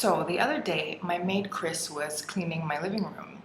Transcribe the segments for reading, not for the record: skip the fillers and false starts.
So the other day, my maid Chris was cleaning my living room.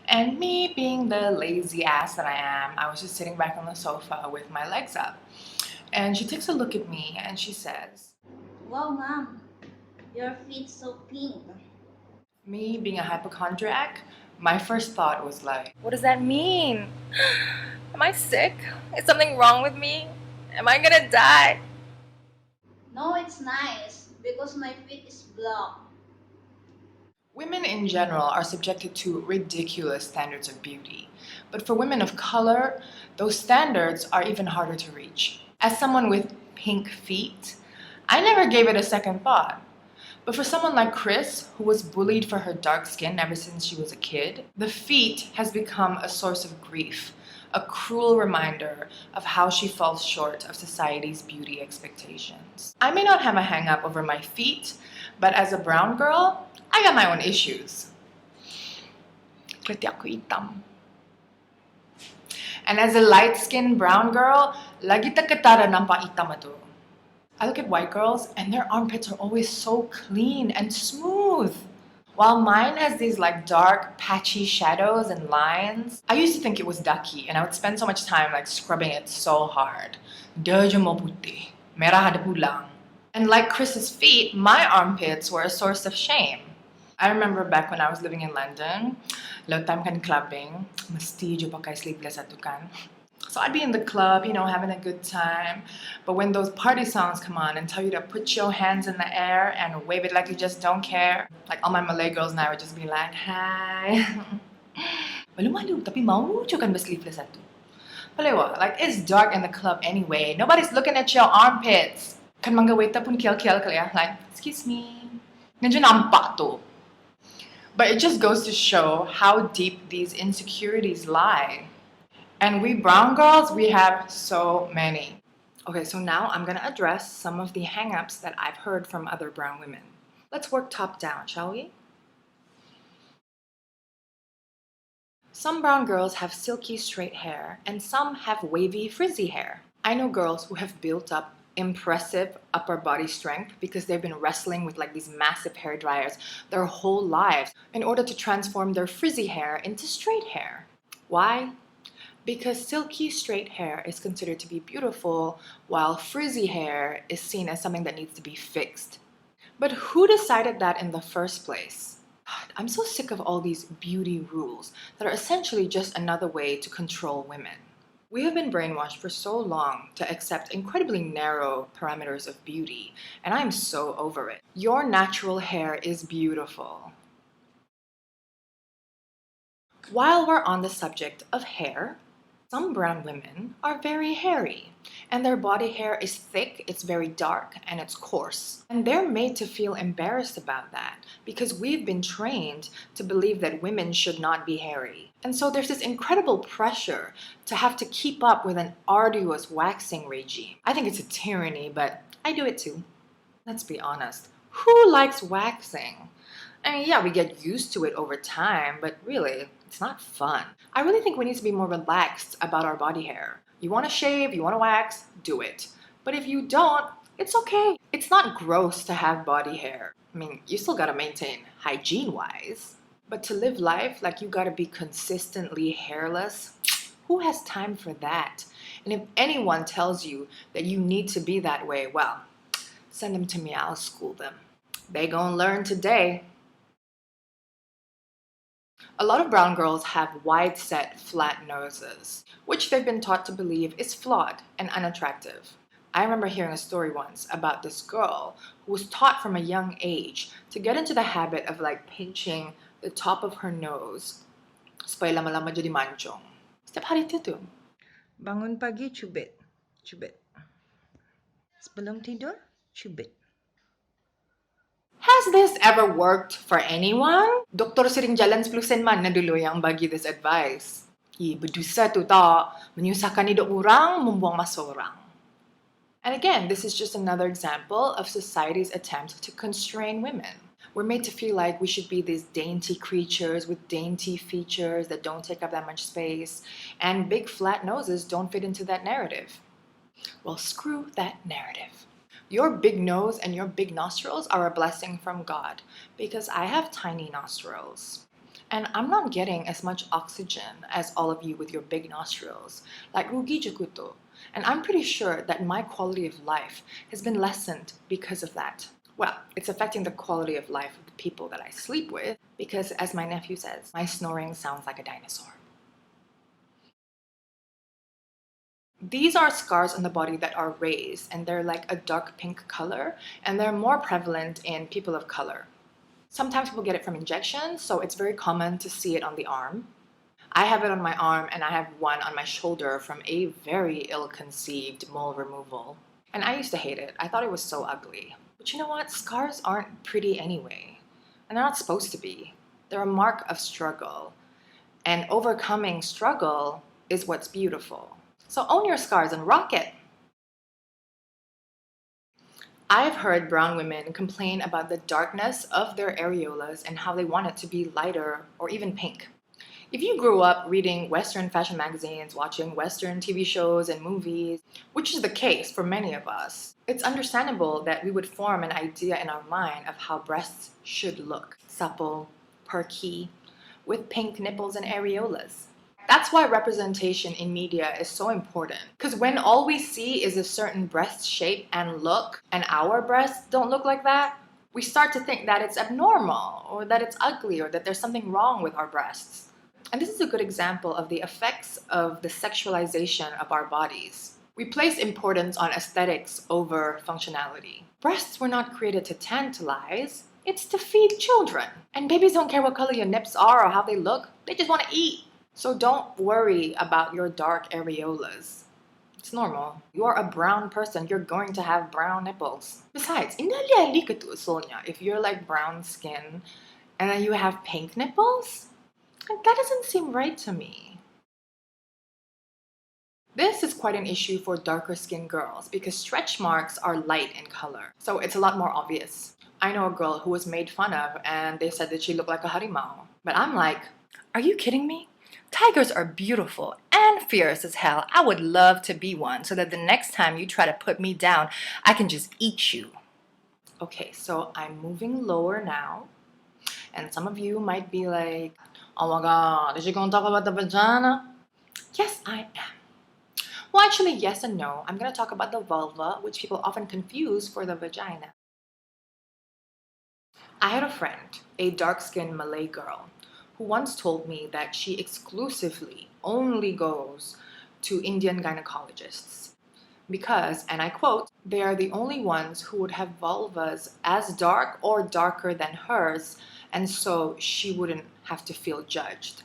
And me being the lazy ass that I am, I was just sitting back on the sofa with my legs up. And she takes a look at me and she says, Wow, ma'am, your feet so clean. me being a hypochondriac, my first thought was like, what does that mean? Am I sick? Is something wrong with me? Am I gonna die? No, it's nice because my feet is blocked. Women in general are subjected to ridiculous standards of beauty. But for women of color, those standards are even harder to reach. As someone with pink feet, I never gave it a second thought. But for someone like Chris, who was bullied for her dark skin ever since she was a kid, the feet has become a source of grief, a cruel reminder of how she falls short of society's beauty expectations. I may not have a hang up over my feet, but as a brown girl, I got my own issues. Klati ako itam. And as a light-skinned brown girl, lagi ta katara ng paitam ato. I look at white girls and their armpits are always so clean and smooth. While mine has these like dark, patchy shadows and lines, I used to think it was ducky and I would spend so much time like scrubbing it so hard. Dojo mo puti, merah ada pulang. And like Chris's feet, my armpits were a source of shame. I remember back when I was living in London, low time kan clubbing, mesti jo pakai sleeveless ato kan. So I'd be in the club, having a good time. But when those party songs come on and tell you to put your hands in the air and wave it like you just don't care, like all my Malay girls and I would just be like, hi. Malu-malu, tapi mau jo kan sleeveless ato. Palewa, like it's dark in the club anyway. Nobody's looking at your armpits. Kan mga waiter pun kial-kial kaya, like, excuse me. Nandiyan nampak to. But it just goes to show how deep these insecurities lie. And we brown girls, we have so many. Okay, so now I'm gonna address some of the hang-ups that I've heard from other brown women. Let's work top down, shall we? Some brown girls have silky straight hair and some have wavy frizzy hair. I know girls who have built up impressive upper body strength because they've been wrestling with like these massive hair dryers their whole lives in order to transform their frizzy hair into straight hair. Why? Because silky straight hair is considered to be beautiful, while frizzy hair is seen as something that needs to be fixed. But who decided that in the first place? God, I'm so sick of all these beauty rules that are essentially just another way to control women. We have been brainwashed for so long to accept incredibly narrow parameters of beauty, and I'm so over it. Your natural hair is beautiful. While we're on the subject of hair, some brown women are very hairy, and their body hair is thick, it's very dark, and it's coarse. And they're made to feel embarrassed about that because we've been trained to believe that women should not be hairy. And so there's this incredible pressure to have to keep up with an arduous waxing regime. I think it's a tyranny, but I do it too. Let's be honest. Who likes waxing? I mean, yeah, we get used to it over time, but really, it's not fun. I really think we need to be more relaxed about our body hair. You want to shave, you want to wax, do it. But if you don't, it's okay. It's not gross to have body hair. I mean, you still gotta maintain hygiene-wise. But to live life like you gotta be consistently hairless, who has time for that? And if anyone tells you that you need to be that way, well, send them to me, I'll school them. They gonna learn today. A lot of brown girls have wide-set, flat noses, which they've been taught to believe is flawed and unattractive. I remember hearing a story once about this girl who was taught from a young age to get into the habit of like pinching the top of her nose. Supaya lama-lama jadi mancong. Setiap hari itu. Bangun pagi, cubit. Cubit. Sebelum tidur, cubit. Has this ever worked for anyone? Doktor sering jalan 10 sen man na dulu yang bagi this advice. Berdosa tu tak, menyusahkan hidup orang, membuang masa orang. And again, this is just another example of society's attempt to constrain women. We're made to feel like we should be these dainty creatures with dainty features that don't take up that much space, and big flat noses don't fit into that narrative. Well, screw that narrative. Your big nose and your big nostrils are a blessing from God because I have tiny nostrils. And I'm not getting as much oxygen as all of you with your big nostrils, like rugi jukuto. And I'm pretty sure that my quality of life has been lessened because of that. Well, it's affecting the quality of life of the people that I sleep with because, as my nephew says, my snoring sounds like a dinosaur. These are scars on the body that are raised, and they're like a dark pink color, and they're more prevalent in people of color. Sometimes people get it from injections, so it's very common to see it on the arm. I have it on my arm, and I have one on my shoulder from a very ill-conceived mole removal. And I used to hate it. I thought it was so ugly. But you know what? Scars aren't pretty anyway, and they're not supposed to be. They're a mark of struggle, and overcoming struggle is what's beautiful. So own your scars and rock it. I've heard brown women complain about the darkness of their areolas and how they want it to be lighter or even pink. If you grew up reading Western fashion magazines, watching Western TV shows and movies, which is the case for many of us, it's understandable that we would form an idea in our mind of how breasts should look. Supple, perky, with pink nipples and areolas. That's why representation in media is so important. Because when all we see is a certain breast shape and look, and our breasts don't look like that, we start to think that it's abnormal, or that it's ugly, or that there's something wrong with our breasts. And this is a good example of the effects of the sexualization of our bodies. We place importance on aesthetics over functionality. Breasts were not created to tantalize, it's to feed children. And babies don't care what color your nips are or how they look, they just want to eat. So don't worry about your dark areolas. It's normal. You're a brown person, you're going to have brown nipples. Besides, if you're like brown skin and then you have pink nipples, that doesn't seem right to me. This is quite an issue for darker skinned girls because stretch marks are light in color, so it's a lot more obvious. I know a girl who was made fun of and they said that she looked like a harimau. But I'm like, are you kidding me? Tigers are beautiful and fierce as hell. I would love to be one so that the next time you try to put me down, I can just eat you. Okay, so I'm moving lower now. And some of you might be like, oh my god, is she gonna talk about the vagina? Yes, I am. Well, actually, yes and no. I'm gonna talk about the vulva, which people often confuse for the vagina. I had a friend, a dark-skinned Malay girl, who once told me that she exclusively only goes to Indian gynecologists because, and I quote, they are the only ones who would have vulvas as dark or darker than hers, and so she wouldn't have to feel judged.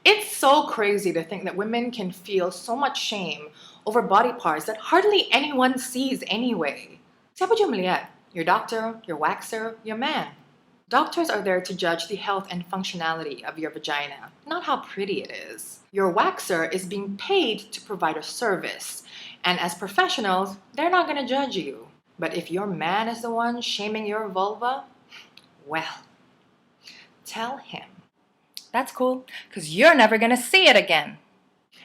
It's so crazy to think that women can feel so much shame over body parts that hardly anyone sees anyway. Siapa je melihat? Your doctor, your waxer, your man. Doctors are there to judge the health and functionality of your vagina, not how pretty it is. Your waxer is being paid to provide a service, and as professionals, they're not going to judge you. But if your man is the one shaming your vulva, well, tell him. That's cool, because you're never going to see it again.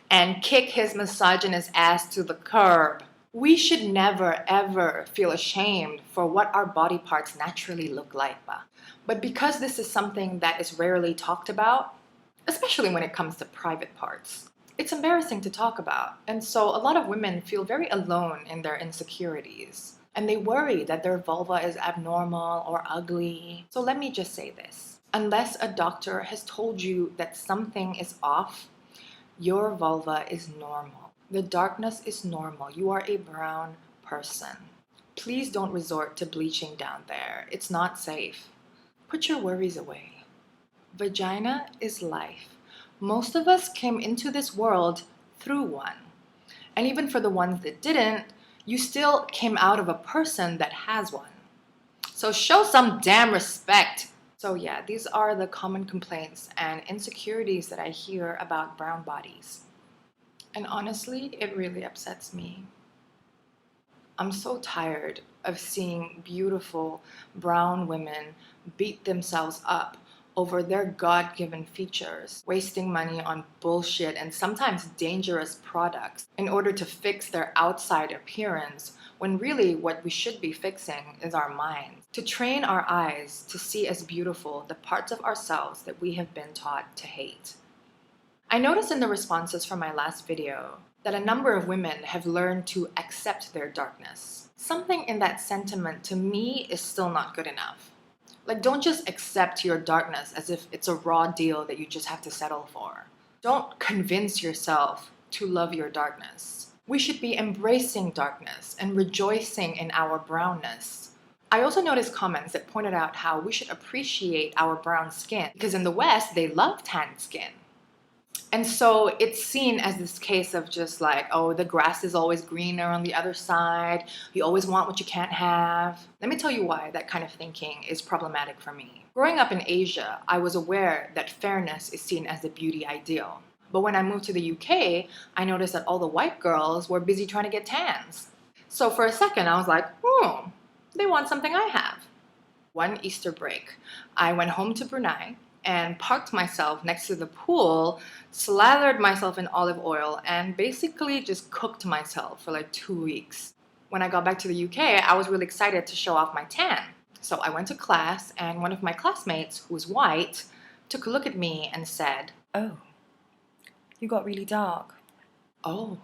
And kick his misogynist ass to the curb. We should never ever feel ashamed for what our body parts naturally look like. But because this is something that is rarely talked about, especially when it comes to private parts, it's embarrassing to talk about. And so a lot of women feel very alone in their insecurities. And they worry that their vulva is abnormal or ugly. So let me just say this. Unless a doctor has told you that something is off, your vulva is normal. The darkness is normal. You are a brown person. Please don't resort to bleaching down there. It's not safe. Put your worries away. Vagina is life. Most of us came into this world through one. And even for the ones that didn't, you still came out of a person that has one. So show some damn respect. So yeah, these are the common complaints and insecurities that I hear about brown bodies. And honestly, it really upsets me. I'm so tired of seeing beautiful brown women beat themselves up over their God-given features, wasting money on bullshit and sometimes dangerous products in order to fix their outside appearance, when really what we should be fixing is our minds. To train our eyes to see as beautiful the parts of ourselves that we have been taught to hate. I noticed in the responses from my last video that a number of women have learned to accept their darkness. Something in that sentiment to me is still not good enough. Like, don't just accept your darkness as if it's a raw deal that you just have to settle for. Don't convince yourself to love your darkness. We should be embracing darkness and rejoicing in our brownness. I also noticed comments that pointed out how we should appreciate our brown skin because in the West, they love tan skin. And so it's seen as this case of just like, oh, the grass is always greener on the other side. You always want what you can't have. Let me tell you why that kind of thinking is problematic for me. Growing up in Asia, I was aware that fairness is seen as the beauty ideal. But when I moved to the UK, I noticed that all the white girls were busy trying to get tans. So for a second, I was like, they want something I have. One Easter break, I went home to Brunei and parked myself next to the pool, slathered myself in olive oil, and basically just cooked myself for like 2 weeks. When I got back to the UK, I was really excited to show off my tan. So I went to class, and one of my classmates, who was white, took a look at me and said, Oh, you got really dark. "Oh,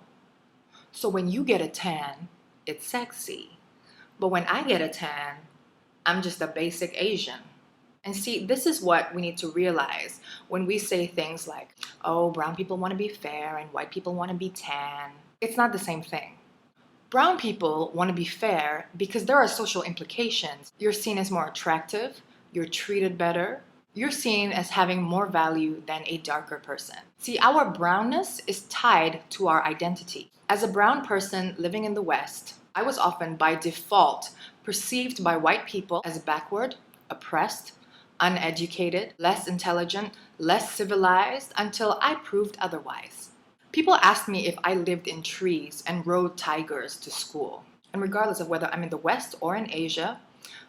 so when you get a tan, it's sexy. But when I get a tan, I'm just a basic Asian." And see, this is what we need to realize when we say things like, oh, brown people want to be fair and white people want to be tan. It's not the same thing. Brown people want to be fair because there are social implications. You're seen as more attractive, you're treated better, you're seen as having more value than a darker person. See, our brownness is tied to our identity. As a brown person living in the West, I was often by default perceived by white people as backward, oppressed, uneducated, less intelligent, less civilized, until I proved otherwise. People asked me if I lived in trees and rode tigers to school. And regardless of whether I'm in the West or in Asia,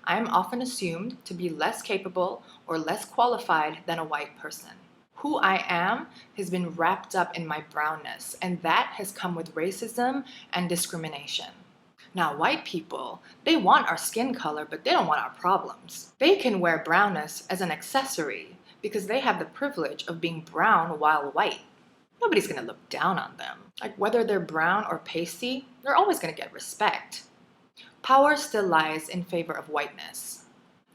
I am often assumed to be less capable or less qualified than a white person. Who I am has been wrapped up in my brownness, and that has come with racism and discrimination. Now, white people, they want our skin color, but they don't want our problems. They can wear brownness as an accessory because they have the privilege of being brown while white. Nobody's gonna look down on them. Like, whether they're brown or pasty, they're always gonna get respect. Power still lies in favor of whiteness.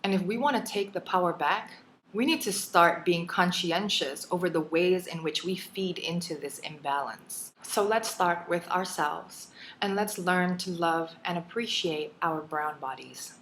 And if we want to take the power back, we need to start being conscientious over the ways in which we feed into this imbalance. So let's start with ourselves, and let's learn to love and appreciate our brown bodies.